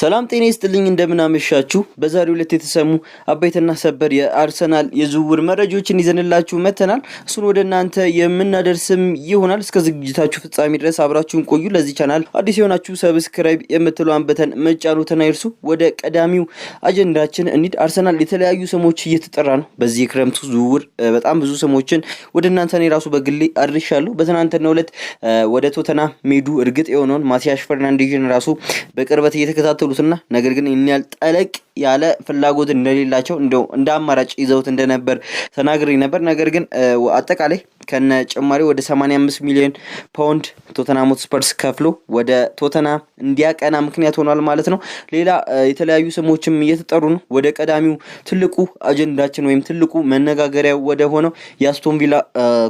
ሰላም ጤና ይስጥልኝ እንደምን አመሻችሁ። በዛሬው ዕለት የተሰሙ አበይትና ሰበር የአርሰናል የዝውውር መረጃዎችን ይዘንላችሁ መተናል። እሱን ወደ እናንተ የምናደርስም ይሆናል። እስከ ዝግጅታችሁ ፍጻሜ ድረስ አብራችሁን ቆዩ። ለዚህ ቻናል አዲስ የሆናችሁ ሰብስክራይብ የምትለዋን በተን መጫኑን አይርሱ። ወደ ቀዳሚው አጀንዳችን እንሂድ። አርሰናል የተለያዩ ስሞች እየተጠራ ነው። በዚህ ክረምቱ ዝውውር በጣም ብዙ ስሞችን ወደ እናንተ እኔ ራሱ በግሌ አድርሻለሁ። በትናንትናው ዕለት ወደ ቶተንሃም ሜዱ እርግጥ የሆነውን ማቲያስ ፈርናንዴዝን ራሱ በቅርበት እየተከታተሉትና ነገር ግን ይንያል ጠለቅ ያለ ፍላጎት እንደሌላቸው እንደ አማራጭ ይዘውት እንደነበር ተናግሬ ነበር። ነገር ግን አጠቃላይ ከነ ጭማሪ ወደ 85 ሚሊዮን ፓውንድ ቶተንሃም ሆትስፐርስ ከፍሎ ወደ ቶተንሃም እንዲያቀና ምክንያት ሆኗል ማለት ነው። ሌላ የተለያዩ ስሞችም እየተጠሩ ነው። ወደ ቀዳሚው ትልቁ አጀንዳችን ወይም ትልቁ መነጋገሪያ ወደ ሆነው የአስቶን ቪላ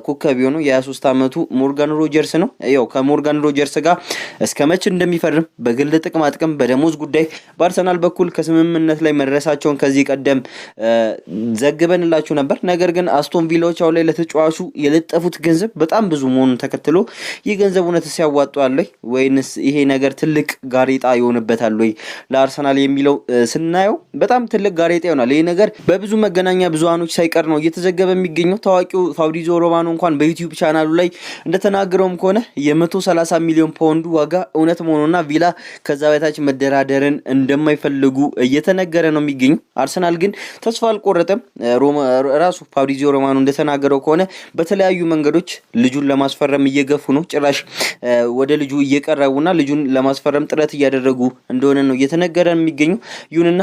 ኮከብ የሆነው የ23 ዓመቱ ሞርጋን ሮጀርስ ነው። ያው ከሞርጋን ሮጀርስ ጋር እስከመቼ እንደሚፈርም በግል ጥቅም በደሞዝ ጉዳይ በአርሰናል በኩል ከስምምነት ላይ መድረሳቸውን ከዚህ ቀደም ዘግበንላችሁ ነበር። ነገር ግን አስቶን ቪላዎች አሁን ላይ ለተጫዋቹ የለጠፉት ገንዘብ በጣም ብዙ መሆኑን ተከትሎ ይህ ገንዘብ እውነት ሲያዋጣል ወይንስ ይሄ ነገር ትልቅ ጋሬጣ ይሆንበታል ወይ ለአርሰናል የሚለው ስናየው በጣም ትልቅ ጋሬጣ ይሆናል። ይሄ ነገር በብዙ መገናኛ ብዙሃኖች ሳይቀር ነው እየተዘገበ የሚገኘው። ታዋቂው ፋብሪዚዮ ሮማኖ እንኳን በዩቲዩብ ቻናሉ ላይ እንደተናገረውም ከሆነ የ130 ሚሊዮን ፓውንድ ዋጋ እውነት መሆኑና ቪላ ከዛ በታች መደራደርን እንደማይፈልጉ እየተነገረ ነው የሚገኘው። አርሰናል ግን ተስፋ አልቆረጠም። ራሱ ፋብሪዚዮ ሮማኖ እንደተናገረው ከሆነ በተለያዩ መንገዶች ልጁን ለማስፈረም እየገፉ ነው። ጭራሽ ወደ ልጁ እየቀረቡና ልጁን ለማስፈረም ጥረት እያደረጉ እንደሆነ ነው እየተነገረ የሚገኘው። ይሁንና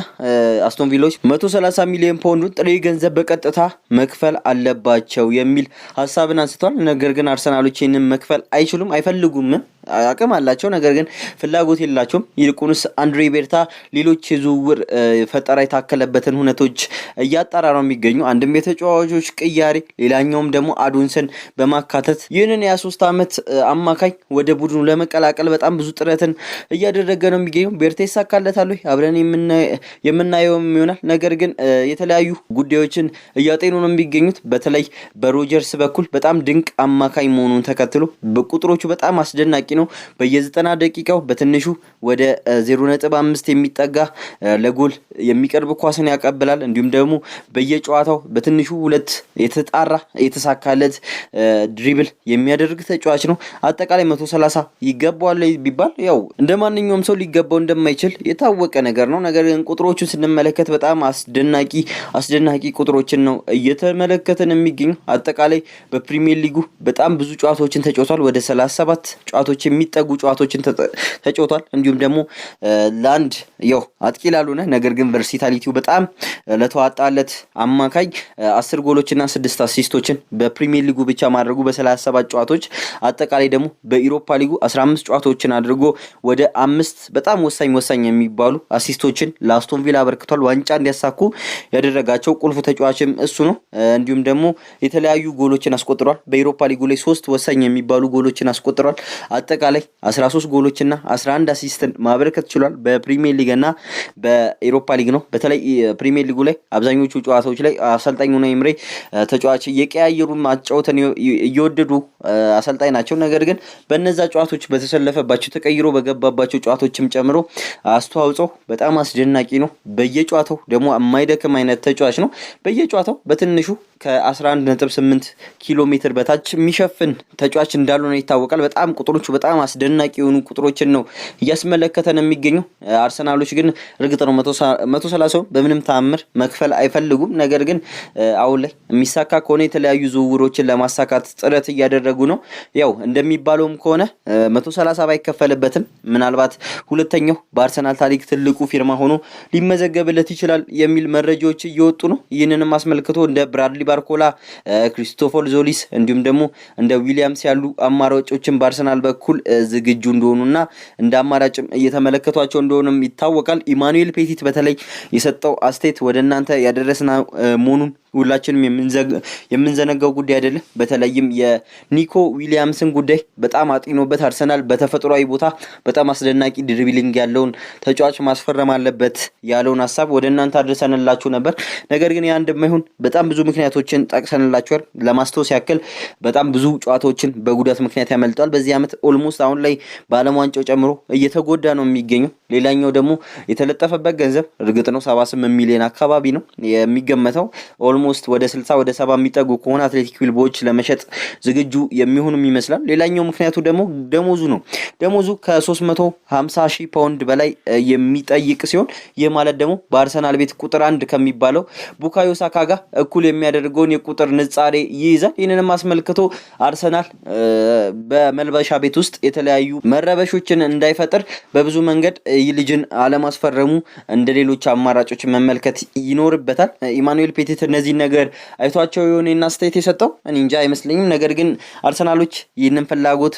አስቶን ቪላዎች 130 ሚሊዮን ፓውንድ ጥሬ ገንዘብ በቀጥታ መክፈል አለባቸው የሚል ሀሳብን አንስተዋል። ነገር ግን አርሰናሎች ይህንን መክፈል አይችሉም፣ አይፈልጉም። አቅም አላቸው፣ ነገር ግን ፍላጎት የላቸውም። ይልቁንስ አንድሬ ቤርታ ሌሎች የዝውውር ፈጠራ የታከለበትን ሁነቶች እያጣራ ነው የሚገኙ። አንድም የተጫዋቾች ቅያሬ፣ ሌላኛውም ደግሞ አዶንሰን በማካተት ይህንን የ23 ዓመት አማካኝ ወደ ቡድኑ ለመቀላቀል በጣም ብዙ ጥረትን እያደረገ ነው የሚገኘው። ቤርታ ይሳካለታል አብረን የምናየውም ይሆናል። ነገር ግን የተለያዩ ጉዳዮችን እያጤኑ ነው የሚገኙት። በተለይ በሮጀርስ በኩል በጣም ድንቅ አማካኝ መሆኑን ተከትሎ በቁጥሮቹ በጣም አስደናቂ ነው። በየ90 ደቂቃው በትንሹ ወደ 0.5 የሚጠጋ ለጎል የሚቀርብ ኳስን ያቀብላል። እንዲሁም ደግሞ በየጨዋታው በትንሹ ሁለት የተጣራ የተሳካለት ድሪብል የሚያደርግ ተጫዋች ነው። አጠቃላይ 130 ይገባዋል ቢባል ያው እንደማንኛውም ሰው ሊገባው እንደማይችል የታወቀ ነገር ነው። ነገር ግን ቁጥሮቹን ስንመለከት በጣም አስደናቂ ቁጥሮችን ነው እየተመለከተን የሚገኙ። አጠቃላይ በፕሪሚየር ሊጉ በጣም ብዙ ጨዋታዎችን ተጫውቷል። ወደ 37 ጨዋታዎች የሚጠጉ ጨዋታዎችን ተጫውቷል። እንዲሁም ደግሞ ላንድ ያው አጥቂ ላልሆነ ነገር ግን ቨርሲታሊቲው በጣም ለተዋጣለት አማካይ 10 ጎሎችና 6 አሲስቶችን በፕሪሚየር ሊጉ ብቻ ማድረጉ በ37 ጨዋታዎች አጠቃላይ ደግሞ በኢሮፓ ሊጉ 15 ጨዋታዎችን አድርጎ ወደ 5 በጣም ወሳኝ የሚባሉ አሲስቶችን ለአስቶን ቪላ አበርክቷል። ዋንጫ እንዲያሳኩ ያደረጋቸው ቁልፉ ተጫዋችም እሱ ነው። እንዲሁም ደግሞ የተለያዩ ጎሎችን አስቆጥሯል። በኢሮፓ ሊጉ ላይ 3 ወሳኝ የሚባሉ ጎሎችን አስቆጥሯል። አጠቃላይ 13 ጎሎችና 11 አሲስትን ማበረከት ችሏል። በፕሪሚየር ሊግ እና በኢሮፓ ሊግ ነው። በተለይ ፕሪሚየር ሊጉ ላይ አብዛኞቹ ጨዋታዎች ላይ አሰልጣኙ ነው ኤምሬ ተጫዋች እየቀያየሩ ማጫወተን እየወደዱ አሰልጣኝ ናቸው። ነገር ግን በእነዛ ጨዋታዎች በተሰለፈባቸው ተቀይሮ በገባባቸው ጨዋታዎችም ጨምሮ አስተዋጽኦ በጣም አስደናቂ ነው። በየጨዋታው ደግሞ የማይደክም አይነት ተጫዋች ነው። በየጨዋታው በትንሹ ከ11.8 ኪሎ ሜትር በታች የሚሸፍን ተጫዋች እንዳልሆነ ይታወቃል። በጣም ቁጥሮቹ በጣም አስደናቂ የሆኑ ቁጥሮችን ነው እያስመለከተን የሚገኘው። አርሰናሎች ግን እርግጥ ነው 130 በምንም ተአምር መክፈል አይፈልጉም። ነገር ግን አሁን ላይ የሚሳካ ከሆነ የተለያዩ ዝውውሮችን ለማሳካት ጥረት እያደረጉ ነው። ያው እንደሚባለውም ከሆነ 130 ባይከፈልበትም ምናልባት ሁለተኛው በአርሰናል ታሪክ ትልቁ ፊርማ ሆኖ ሊመዘገብለት ይችላል የሚል መረጃዎች እየወጡ ነው። ይህንንም አስመልክቶ እንደ ብራድሊ ባርኮላ፣ ክሪስቶፈር ዞሊስ እንዲሁም ደግሞ እንደ ዊሊያምስ ያሉ አማራጮችን በአርሰናል በኩል ዝግጁ እንደሆኑና እንደ አማራጭም እየተመለከቷቸው እንደሆነም ይታወቃል። ኢማኑኤል ፔቲት በተለይ የሰጠው አስተያየት ወደ እናንተ ያደረስና መሆኑን ሁላችንም የምንዘነጋው ጉዳይ አይደለም። በተለይም የኒኮ ዊሊያምስን ጉዳይ በጣም አጥኖበት አርሰናል በተፈጥሯዊ ቦታ በጣም አስደናቂ ድሪብሊንግ ያለውን ተጫዋች ማስፈረም አለበት ያለውን ሀሳብ ወደ እናንተ አድርሰንላችሁ ነበር። ነገር ግን ያ እንደማይሆን በጣም ብዙ ምክንያቶችን ጠቅሰንላችኋል። ለማስታወስ ያክል በጣም ብዙ ጨዋታዎችን በጉዳት ምክንያት ያመልጧል። በዚህ ዓመት ኦልሞስት አሁን ላይ በዓለም ዋንጫው ጨምሮ እየተጎዳ ነው የሚገኘው። ሌላኛው ደግሞ የተለጠፈበት ገንዘብ እርግጥ ነው 78 ሚሊዮን አካባቢ ነው የሚገመተው። ኦልሞስት ወደ 60 ወደ 70 የሚጠጉ ከሆነ አትሌቲክ ቢልባኦዎች ለመሸጥ ዝግጁ የሚሆኑም ይመስላል። ሌላኛው ምክንያቱ ደግሞ ደሞዙ ነው። ደሞዙ ከ350 ሺህ ፓውንድ በላይ የሚጠይቅ ሲሆን ይህ ማለት ደግሞ በአርሰናል ቤት ቁጥር 1 ከሚባለው ቡካዮ ሳካ ጋር እኩል የሚያደርገውን የቁጥር ንጻሬ ይይዛል። ይህንንም አስመልክቶ አርሰናል በመልበሻ ቤት ውስጥ የተለያዩ መረበሾችን እንዳይፈጥር በብዙ መንገድ ይህ ልጅን አለማስፈረሙ እንደ ሌሎች አማራጮች መመልከት ይኖርበታል። ኢማኑኤል ፔቲት እነዚህ ነገር አይቷቸው የሆነና አስተያየት የሰጠው እኔ እንጃ አይመስለኝም። ነገር ግን አርሰናሎች ይህንን ፍላጎት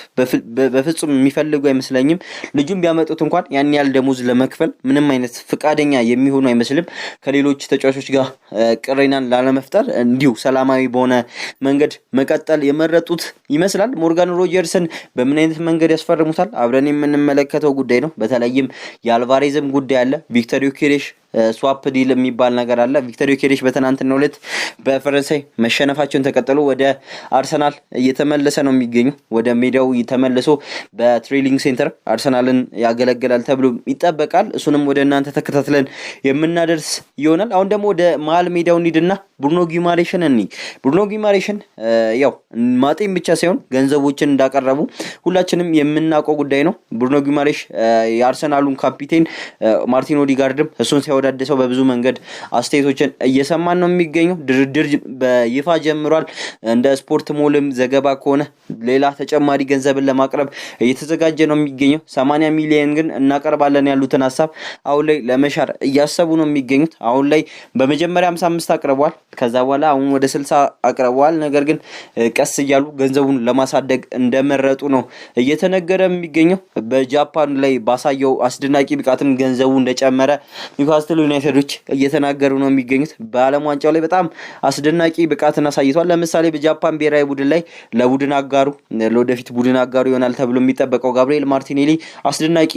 በፍጹም የሚፈልጉ አይመስለኝም። ልጁን ቢያመጡት እንኳን ያን ያህል ደሞዝ ለመክፈል ምንም አይነት ፍቃደኛ የሚሆኑ አይመስልም። ከሌሎች ተጫዋቾች ጋር ቅሬናን ላለመፍጠር እንዲሁ ሰላማዊ በሆነ መንገድ መቀጠል የመረጡት ይመስላል። ሞርጋን ሮጀርስን በምን አይነት መንገድ ያስፈርሙታል አብረን የምንመለከተው ጉዳይ ነው። በተለይም የአልቫሬዝም ጉዳይ አለ። ቪክተር ዮኬሬሽ ስዋፕ ዲል የሚባል ነገር አለ። ቪክተር ዮኬሬሽ በትናንትናው ዕለት በፈረንሳይ መሸነፋቸውን ተከትሎ ወደ አርሰናል እየተመለሰ ነው የሚገኘው። ወደ ሜዳው ተመልሶ በትሬኒንግ ሴንተር አርሰናልን ያገለግላል ተብሎ ይጠበቃል። እሱንም ወደ እናንተ ተከታትለን የምናደርስ ይሆናል። አሁን ደግሞ ወደ መሀል ሜዳው እንሂድና ብሩኖ ጊማሬሽን ብሩኖ ጊማሬሽን ያው ማጤን ብቻ ሳይሆን ገንዘቦችን እንዳቀረቡ ሁላችንም የምናውቀው ጉዳይ ነው። ብሩኖ ጊማሬሽ የአርሰናሉን ካፒቴን ማርቲን ኦዲጋርድም እሱን ሲያወዳደሰው በብዙ መንገድ አስተያየቶችን እየሰማን ነው የሚገኘው። ድርድር በይፋ ጀምሯል። እንደ ስፖርት ሞልም ዘገባ ከሆነ ሌላ ተጨማሪ ገንዘብን ለማቅረብ እየተዘጋጀ ነው የሚገኘው። 80 ሚሊዮን ግን እናቀርባለን ያሉትን ሀሳብ አሁን ላይ ለመሻር እያሰቡ ነው የሚገኙት። አሁን ላይ በመጀመሪያ 55 አቅርበዋል። ከዛ በኋላ አሁን ወደ 60 አቅርበዋል። ነገር ግን ቀስ እያሉ ገንዘቡን ለማሳደግ እንደመረጡ ነው እየተነገረ የሚገኘው። በጃፓን ላይ ባሳየው አስደናቂ ብቃትም ገንዘቡ እንደጨመረ ኒውካስትል ዩናይትዶች እየተናገሩ ነው የሚገኙት። በዓለም ዋንጫው ላይ በጣም አስደናቂ ብቃትን አሳይቷል። ለምሳሌ በጃፓን ብሔራዊ ቡድን ላይ ለቡድን አጋሩ ለወደፊት ቡድን አጋሩ ይሆናል ተብሎ የሚጠበቀው ጋብሪኤል ማርቲኔሊ አስደናቂ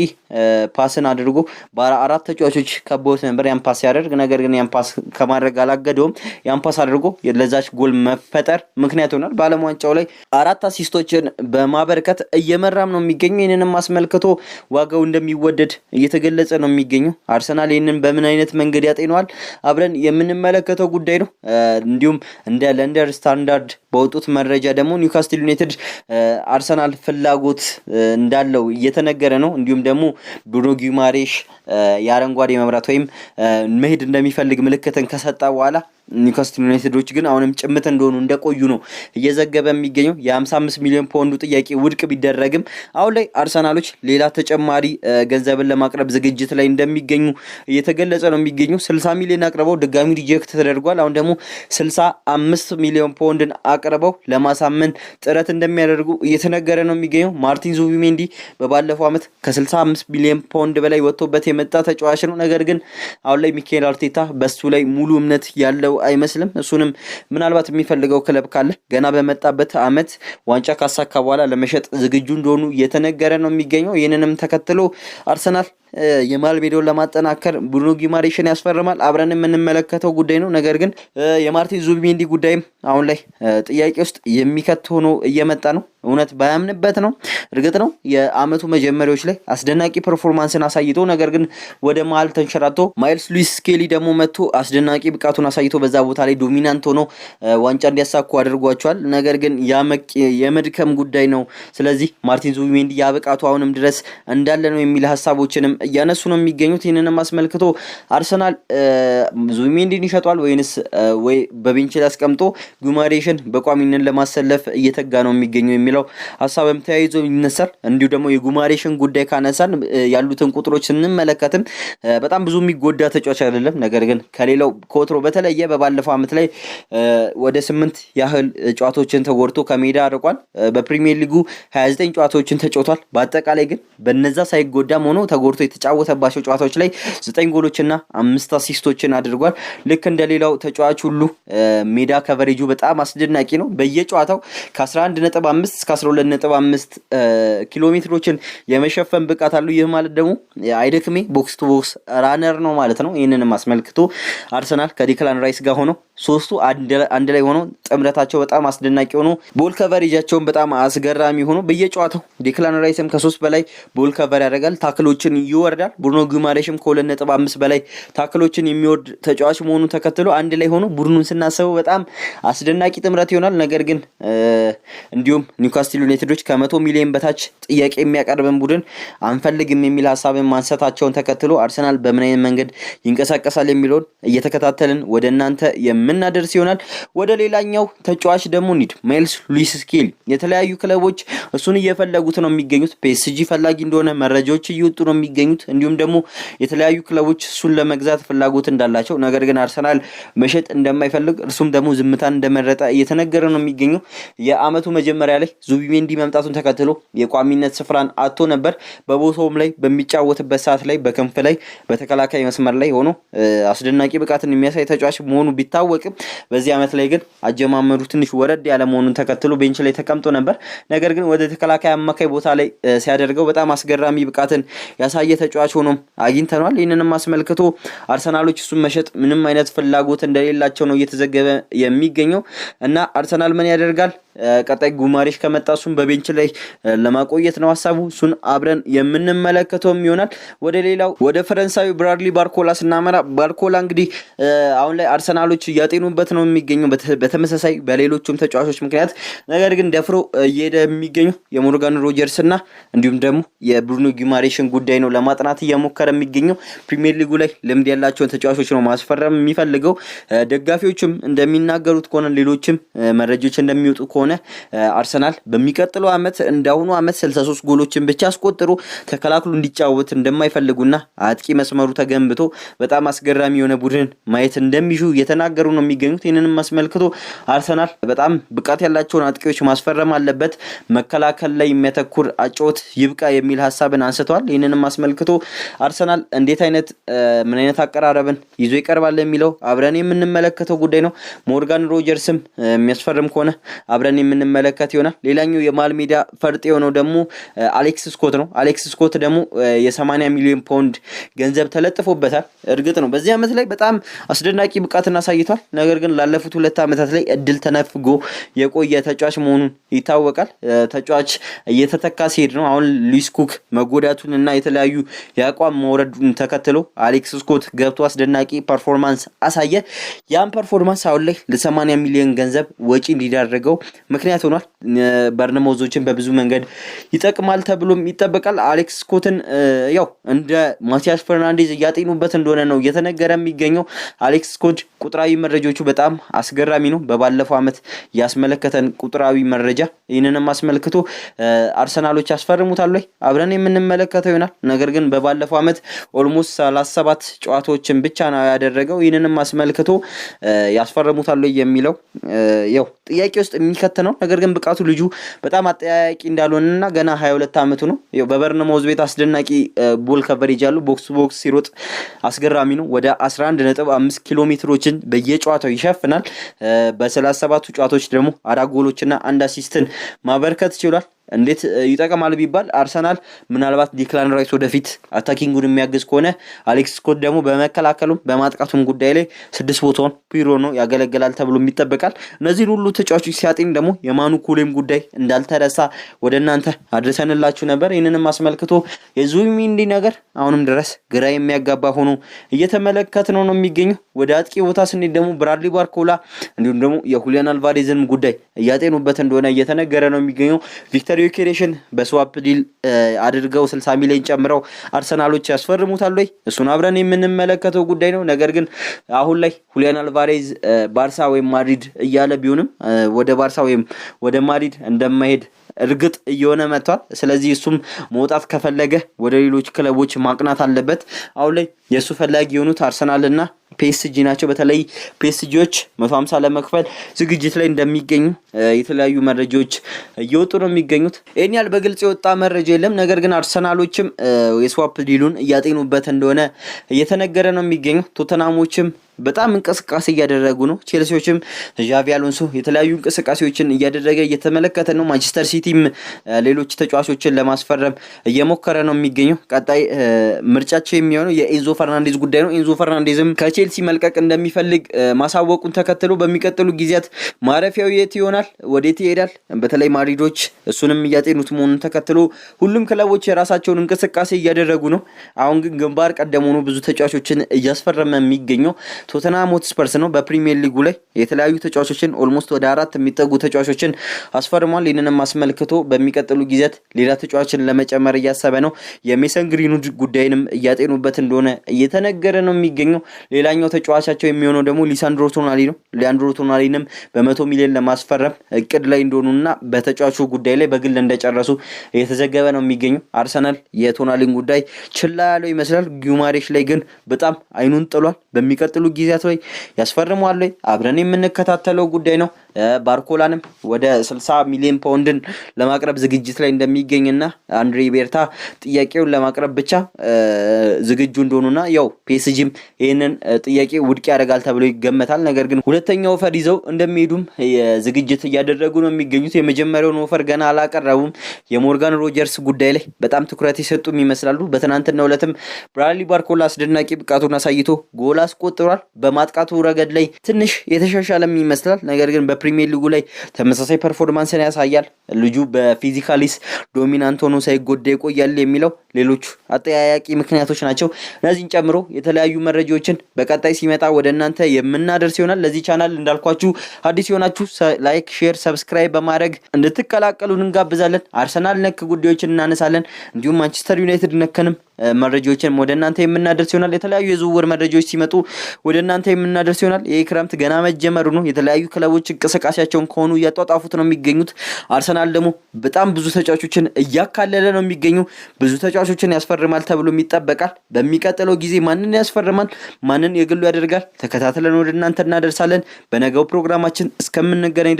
ፓስን አድርጎ በአራት ተጫዋቾች ከቦት ነበር ያን ፓስ ያደርግ። ነገር ግን ያን ፓስ ከማድረግ አላገደውም። ያን ፓስ አድርጎ ለዛች ጎል መፈጠር ምክንያት ሆኗል። በዓለም ዋንጫው ላይ 4 አሲስቶችን በማበርከት እየመራም ነው የሚገኘው። ይህንንም አስመልክቶ ዋጋው እንደሚወደድ እየተገለጸ ነው የሚገኘው። አርሰናል ይህንን በምን አይነት መንገድ ያጤነዋል አብረን የምንመለከተው ጉዳይ ነው። እንዲሁም እንደ ለንደን ስታንዳርድ በወጡት መረጃ ደግሞ ኒውካስትል ዩናይትድ አርሰናል ፍላጎት እንዳለው እየተነገረ ነው። እንዲሁም ደግሞ ብሩኖ ጊማሬሽ የአረንጓዴ መብራት ወይም መሄድ እንደሚፈልግ ምልክትን ከሰጠ በኋላ ኒውካስትል ዩናይትዶች ግን አሁንም ጭምት እንደሆኑ እንደቆዩ ነው እየዘገበ የሚገኘው። የ55 ሚሊዮን ፓውንዱ ጥያቄ ውድቅ ቢደረግም አሁን ላይ አርሰናሎች ሌላ ተጨማሪ ገንዘብን ለማቅረብ ዝግጅት ላይ እንደሚገኙ እየተገለጸ ነው የሚገኘው። 60 ሚሊዮን አቅርበው ድጋሚ ሪጀክት ተደርጓል። አሁን ደግሞ 65 ሚሊዮን ፓውንድን አቅርበው ለማሳመን ጥረት እንደሚያደርጉ እየተነገረ ነው የሚገኘው። ማርቲን ዙቢሜንዲ በባለፈው ዓመት ከ65 ሚሊዮን ፓውንድ በላይ ወጥቶበት የመጣ ተጫዋች ነው። ነገር ግን አሁን ላይ ሚካኤል አርቴታ በሱ ላይ ሙሉ እምነት ያለው አይመስልም። እሱንም ምናልባት የሚፈልገው ክለብ ካለ ገና በመጣበት ዓመት ዋንጫ ካሳካ በኋላ ለመሸጥ ዝግጁ እንደሆኑ እየተነገረ ነው የሚገኘው። ይህንንም ተከትሎ አርሰናል የመሃል ሜዳውን ለማጠናከር ብሩኖ ጊማሬሽን ያስፈርማል። አብረን የምንመለከተው ጉዳይ ነው። ነገር ግን የማርቲን ዙቢሜንዲ ጉዳይም አሁን ላይ ጥያቄ ውስጥ የሚከት ሆኖ እየመጣ ነው። እውነት ባያምንበት ነው። እርግጥ ነው የአመቱ መጀመሪያዎች ላይ አስደናቂ ፐርፎርማንስን አሳይቶ ነገር ግን ወደ መሃል ተንሸራቶ ማይልስ ሉዊስ ስኬሊ ደግሞ መጥቶ አስደናቂ ብቃቱን አሳይቶ በዛ ቦታ ላይ ዶሚናንት ሆኖ ዋንጫ እንዲያሳኩ አድርጓቸዋል። ነገር ግን የመድከም ጉዳይ ነው። ስለዚህ ማርቲን ዙቢሜንዲ ያ ብቃቱ አሁንም ድረስ እንዳለ ነው የሚል ሀሳቦችንም እያነሱ ነው የሚገኙት። ይህንንም አስመልክቶ አርሰናል ዙቢሜንዲን ይሸጧል ወይንስ ወይ በቤንች ላይ አስቀምጦ ጊማሬሽን በቋሚነት ለማሰለፍ እየተጋ ነው የሚገኘው የሚለው ሀሳብም ተያይዞ ይነሳል። እንዲሁ ደግሞ የጊማሬሽን ጉዳይ ካነሳን ያሉትን ቁጥሮች ስንመለከትም በጣም ብዙ የሚጎዳ ተጫዋች አይደለም። ነገር ግን ከሌላው ከወትሮ በተለየ በባለፈው ዓመት ላይ ወደ 8 ያህል ጨዋታዎችን ተጎድቶ ከሜዳ አርቋል። በፕሪሚየር ሊጉ 29 ጨዋታዎችን ተጫውቷል። በአጠቃላይ ግን በነዛ ሳይጎዳም ሆኖ ተጎድቶ የተጫወተባቸው ጨዋታዎች ላይ 9 ጎሎችና 5 አሲስቶችን አድርጓል። ልክ እንደሌላው ተጫዋች ሁሉ ሜዳ ከቨሬጁ በጣም አስደናቂ ነው። በየጨዋታው ከ11.5 እስከ 12.5 ኪሎ ሜትሮችን የመሸፈን ብቃት አለው። ይህ ማለት ደግሞ አይደክሜ ቦክስ ቱ ቦክስ ራነር ነው ማለት ነው። ይህንንም አስመልክቶ አርሰናል ከዲክላን ራይስ ጋር ሆኖ ሶስቱ አንድ ላይ ሆኖ ጥምረታቸው በጣም አስደናቂ ሆኖ ቦል ከቨሬጃቸውን በጣም አስገራሚ ሆኖ በየጨዋታው ዲክላን ራይስም ከ3 በላይ ቦል ከቨር ያደርጋል፣ ታክሎችን ይወርዳል። ብሩኖ ጉማሬሽም ከ2.5 በላይ ታክሎችን የሚወርድ ተጫዋች መሆኑን ተከትሎ አንድ ላይ ሆኖ ቡድኑን ስናስበው በጣም አስደናቂ ጥምረት ይሆናል። ነገር ግን እንዲሁም ኒውካስትል ዩናይትዶች ከ100 ሚሊዮን በታች ጥያቄ የሚያቀርብን ቡድን አንፈልግም የሚል ሀሳብን ማንሳታቸውን ተከትሎ አርሰናል በምን አይነት መንገድ ይንቀሳቀሳል የሚለውን እየተከታተልን ወደ እናንተ የምናደርስ ይሆናል። ወደ ሌላኛው ተጫዋች ደግሞ እንሂድ። ማይልስ ሉዊስ ስኬሊ የተለያዩ ክለቦች እሱን እየፈለጉት ነው የሚገኙት። ፒኤስጂ ፈላጊ እንደሆነ መረጃዎች እየወጡ ነው የሚገኙት። እንዲሁም ደግሞ የተለያዩ ክለቦች እሱን ለመግዛት ፍላጎት እንዳላቸው፣ ነገር ግን አርሰናል መሸጥ እንደማይፈልግ እርሱም ደግሞ ዝምታን እንደመረጠ እየተነገረ ነው የሚገኘው። የአመቱ መጀመሪያ ላይ ዙቢሜንዲ መምጣቱን ተከትሎ የቋሚነት ስፍራን አጥቶ ነበር። በቦታውም ላይ በሚጫወትበት ሰዓት ላይ በክንፍ ላይ በተከላካይ መስመር ላይ ሆኖ አስደናቂ ብቃትን የሚያሳይ ተጫዋች መሆኑ ቢታወቅም በዚህ አመት ላይ ግን አጀማመሩ ትንሽ ወረድ ያለ መሆኑን ተከትሎ ቤንች ላይ ተቀምጦ ነበር። ነገር ግን ወደ ተከላካይ አማካይ ቦታ ላይ ሲያደርገው በጣም አስገራሚ ብቃትን ያሳየ ተጫዋች ሆኖም አግኝተናል። ይህንንም አስመልክቶ አርሰናሎች እሱን መሸጥ ምንም አይነት ፍላጎት እንደሌላቸው ነው እየተዘገበ የሚገኘው እና አርሰናል ምን ያደርጋል? ቀጣይ ጉማሬሽ ከመጣ እሱን በቤንች ላይ ለማቆየት ነው ሀሳቡ። እሱን አብረን የምንመለከተውም ይሆናል። ወደ ሌላው ወደ ፈረንሳዊ ብራድሊ ባርኮላ ስናመራ ባርኮላ እንግዲህ አሁን ላይ አርሰናሎች እያጤኑበት ነው የሚገኘው በተመሳሳይ በሌሎቹም ተጫዋቾች ምክንያት። ነገር ግን ደፍሮ እየሄደ የሚገኘው የሞርጋን ሮጀርስ እና እንዲሁም ደግሞ የብሩኖ ጉማሬሽን ጉዳይ ነው ለማጥናት እየሞከረ የሚገኘው። ፕሪሚየር ሊጉ ላይ ልምድ ያላቸውን ተጫዋቾች ነው ማስፈረም የሚፈልገው። ደጋፊዎችም እንደሚናገሩት ከሆነ ሌሎችም መረጃዎች እንደሚወጡ ከሆነ አርሰናል በሚቀጥለው አመት እንዳሁኑ አመት 63 ጎሎችን ብቻ አስቆጥሮ ተከላክሎ እንዲጫወት እንደማይፈልጉና አጥቂ መስመሩ ተገንብቶ በጣም አስገራሚ የሆነ ቡድን ማየት እንደሚሹ እየተናገሩ ነው የሚገኙት። ይህንንም አስመልክቶ አርሰናል በጣም ብቃት ያላቸውን አጥቂዎች ማስፈረም አለበት፣ መከላከል ላይ የሚያተኩር አጨዋወት ይብቃ የሚል ሀሳብን አንስተዋል። ይህንንም አስመልክቶ አርሰናል ምን አይነት አቀራረብን ይዞ ይቀርባል የሚለው አብረን የምንመለከተው ጉዳይ ነው። ሞርጋን ሮጀርስም የሚያስፈርም ከሆነ አብረን የምንመለከት ይሆናል። ሌላኛው የመሃል ሜዳ ፈርጥ የሆነው ደግሞ አሌክስ ስኮት ነው። አሌክስ ስኮት ደግሞ የ80 ሚሊዮን ፓውንድ ገንዘብ ተለጥፎበታል። እርግጥ ነው በዚህ አመት ላይ በጣም አስደናቂ ብቃትን አሳይቷል። ነገር ግን ላለፉት 2 አመታት ላይ እድል ተነፍጎ የቆየ ተጫዋች መሆኑን ይታወቃል። ተጫዋች እየተተካ ሲሄድ ነው። አሁን ሉዊስ ኩክ መጎዳቱንና የተለያዩ የአቋም መውረዱን ተከትሎ አሌክስ ስኮት ገብቶ አስደናቂ ፐርፎርማንስ አሳየ። ያን ፐርፎርማንስ አሁን ላይ ለ80 ሚሊዮን ገንዘብ ወጪ እንዲዳረገው ምክንያት ሆኗል። በርነሞዞችን በብዙ መንገድ ይጠቅማል ተብሎም ይጠበቃል። አሌክስ ስኮትን ያው እንደ ማቲያስ ፈርናንዴዝ እያጤኑበት እንደሆነ ነው እየተነገረ የሚገኘው። አሌክስ ስኮት ቁጥራዊ መረጃዎቹ በጣም አስገራሚ ነው። በባለፈው አመት ያስመለከተን ቁጥራዊ መረጃ ይህንንም አስመልክቶ አርሰናሎች ያስፈርሙታል ወይ አብረን የምንመለከተው ይሆናል። ነገር ግን በባለፈው አመት ኦልሞስት 37 ጨዋታዎችን ብቻ ነው ያደረገው። ይህንንም አስመልክቶ ያስፈርሙታል ወይ የሚለው ያው ጥያቄ ውስጥ የሚከት ነው። ነገር ግን ብቃቱ ልጁ በጣም አጠያያቂ እንዳልሆነና ገና 22 አመቱ ነው። ያው በበርነማውዝ ቤት አስደናቂ ቦል ከቨሬጅ ያለው ቦክስ ቦክስ ሲሮጥ አስገራሚ ነው። ወደ 11.5 ኪሎ ሜትሮችን በየጨዋታው ይሸፍናል። በ37 ጨዋታዎች ደግሞ 4 ጎሎችና 1 አሲስትን ማበርከት ይችላል። እንዴት ይጠቀማል ቢባል አርሰናል ምናልባት ዲክላን ራይስ ወደፊት አታኪንጉን የሚያግዝ ከሆነ አሌክስ ስኮት ደግሞ በመከላከሉም በማጥቃቱም ጉዳይ ላይ 6 ቦታውን ፒሮ ነው ያገለግላል ተብሎ ይጠበቃል። እነዚህን ሁሉ ተጫዋቾች ሲያጤን ደግሞ የማኑ ኩሌም ጉዳይ እንዳልተረሳ ወደ እናንተ አድርሰንላችሁ ነበር። ይህንንም አስመልክቶ የዙቢሜንዲ ነገር አሁንም ድረስ ግራ የሚያጋባ ሆኖ እየተመለከት ነው የሚገኘው። ወደ አጥቂ ቦታ ስንሄድ ደግሞ ብራድሊ ባርኮላ እንዲሁም ደግሞ የሁሊያን አልቫሬዝን ጉዳይ እያጤኑበት እንደሆነ እየተነገረ ነው የሚገኘው። ቪክተር ዩኬሬሽን በስዋፕ ዲል አድርገው 60 ሚሊዮን ጨምረው አርሰናሎች ያስፈርሙታል ወይ እሱን አብረን የምንመለከተው ጉዳይ ነው። ነገር ግን አሁን ላይ ሁሊያን አልቫሬዝ ባርሳ ወይም ማድሪድ እያለ ቢሆንም ወደ ባርሳ ወይም ወደ ማድሪድ እንደማይሄድ እርግጥ እየሆነ መጥቷል። ስለዚህ እሱም መውጣት ከፈለገ ወደ ሌሎች ክለቦች ማቅናት አለበት። አሁን ላይ የሱ ፈላጊ የሆኑት አርሰናልና ፒኤስጂ ናቸው። በተለይ ፒኤስጂዎች 150 ለመክፈል ዝግጅት ላይ እንደሚገኙ የተለያዩ መረጃዎች እየወጡ ነው የሚገኙት። ይሄን ያህል በግልጽ የወጣ መረጃ የለም። ነገር ግን አርሰናሎችም የስዋፕ ዲሉን እያጤኑበት እንደሆነ እየተነገረ ነው የሚገኘው። ቶተናሞችም በጣም እንቅስቃሴ እያደረጉ ነው። ቼልሲዎችም ዣቪ አሎንሶ የተለያዩ እንቅስቃሴዎችን እያደረገ እየተመለከተ ነው። ማንቸስተር ሲቲም ሌሎች ተጫዋቾችን ለማስፈረም እየሞከረ ነው የሚገኘው። ቀጣይ ምርጫቸው የሚሆነው የኤንዞ ፈርናንዴዝ ጉዳይ ነው። ኤንዞ ፈርናንዴዝም ከቼልሲ መልቀቅ እንደሚፈልግ ማሳወቁን ተከትሎ በሚቀጥሉ ጊዜያት ማረፊያው የት ይሆናል፣ ወዴት ይሄዳል፣ በተለይ ማድሪዶች እሱንም እያጤኑት መሆኑን ተከትሎ ሁሉም ክለቦች የራሳቸውን እንቅስቃሴ እያደረጉ ነው። አሁን ግን ግንባር ቀደም ሆኖ ብዙ ተጫዋቾችን እያስፈረመ የሚገኘው ቶተንሃም ሆትስፐርስ ነው። በፕሪሚየር ሊጉ ላይ የተለያዩ ተጫዋቾችን ኦልሞስት ወደ 4 የሚጠጉ ተጫዋቾችን አስፈርሟል። ይህንንም አስመልክቶ በሚቀጥሉ ጊዜያት ሌላ ተጫዋችን ለመጨመር እያሰበ ነው። የሜሰን ግሪንውድ ጉዳይንም እያጤኑበት እንደሆነ እየተነገረ ነው የሚገኘው። ሌላኛው ተጫዋቻቸው የሚሆነው ደግሞ ሊሳንድሮ ቶናሊ ነው። ሊያንድሮ ቶናሊንም በ100 ሚሊዮን ለማስፈረም እቅድ ላይ እንደሆኑና በተጫዋቹ ጉዳይ ላይ በግል እንደጨረሱ እየተዘገበ ነው የሚገኘው። አርሰናል የቶናሊን ጉዳይ ችላ ያለው ይመስላል። ጊማሬሽ ላይ ግን በጣም አይኑን ጥሏል። በሚቀጥሉ ጊዜያት ላይ ያስፈርሟል ወይ አብረን የምንከታተለው ጉዳይ ነው። ባርኮላንም ወደ 60 ሚሊዮን ፓውንድን ለማቅረብ ዝግጅት ላይ እንደሚገኝና አንድሬ ቤርታ ጥያቄውን ለማቅረብ ብቻ ዝግጁ እንደሆኑና ያው ፒኤስጂም ይህንን ጥያቄ ውድቅ ያደርጋል ተብሎ ይገመታል። ነገር ግን ሁለተኛው ኦፈር ይዘው እንደሚሄዱም ዝግጅት እያደረጉ ነው የሚገኙት። የመጀመሪያውን ኦፈር ገና አላቀረቡም። የሞርጋን ሮጀርስ ጉዳይ ላይ በጣም ትኩረት የሰጡም ይመስላሉ። በትናንትናው ዕለትም ብራድሊ ባርኮላ አስደናቂ ብቃቱን አሳይቶ ጎል አስቆጥሯል። በማጥቃቱ ረገድ ላይ ትንሽ የተሻሻለም ይመስላል። ነገር ግን በፕሪሚየር ሊጉ ላይ ተመሳሳይ ፐርፎርማንስን ያሳያል። ልጁ በፊዚካሊስ ዶሚናንት ሆኖ ሳይጎዳ ይቆያል የሚለው ሌሎች አጠያያቂ ምክንያቶች ናቸው። እነዚህን ጨምሮ የተለያዩ መረጃዎችን በቀጣይ ሲመጣ ወደ እናንተ የምናደርስ ይሆናል። ለዚህ ቻናል እንዳልኳችሁ አዲስ የሆናችሁ ላይክ፣ ሼር፣ ሰብስክራይብ በማድረግ እንድትቀላቀሉን እንጋብዛለን። አርሰናል ነክ ጉዳዮችን እናነሳለን። እንዲሁም ማንቸስተር ዩናይትድ ነክንም መረጃዎችን ወደ እናንተ የምናደርስ ይሆናል። የተለያዩ የዝውውር መረጃዎች ሲመጡ ወደ እናንተ የምናደርስ ይሆናል። ይህ ክረምት ገና መጀመሩ ነው። የተለያዩ ክለቦች እንቅስቃሴያቸውን ከሆኑ እያጧጣፉት ነው የሚገኙት። አርሰናል ደግሞ በጣም ብዙ ተጫዋቾችን እያካለለ ነው የሚገኙ። ብዙ ተጫዋቾችን ያስፈርማል ተብሎ ይጠበቃል። በሚቀጥለው ጊዜ ማንን ያስፈርማል፣ ማንን የግሉ ያደርጋል፣ ተከታትለን ወደ እናንተ እናደርሳለን። በነገው ፕሮግራማችን እስከምንገናኝ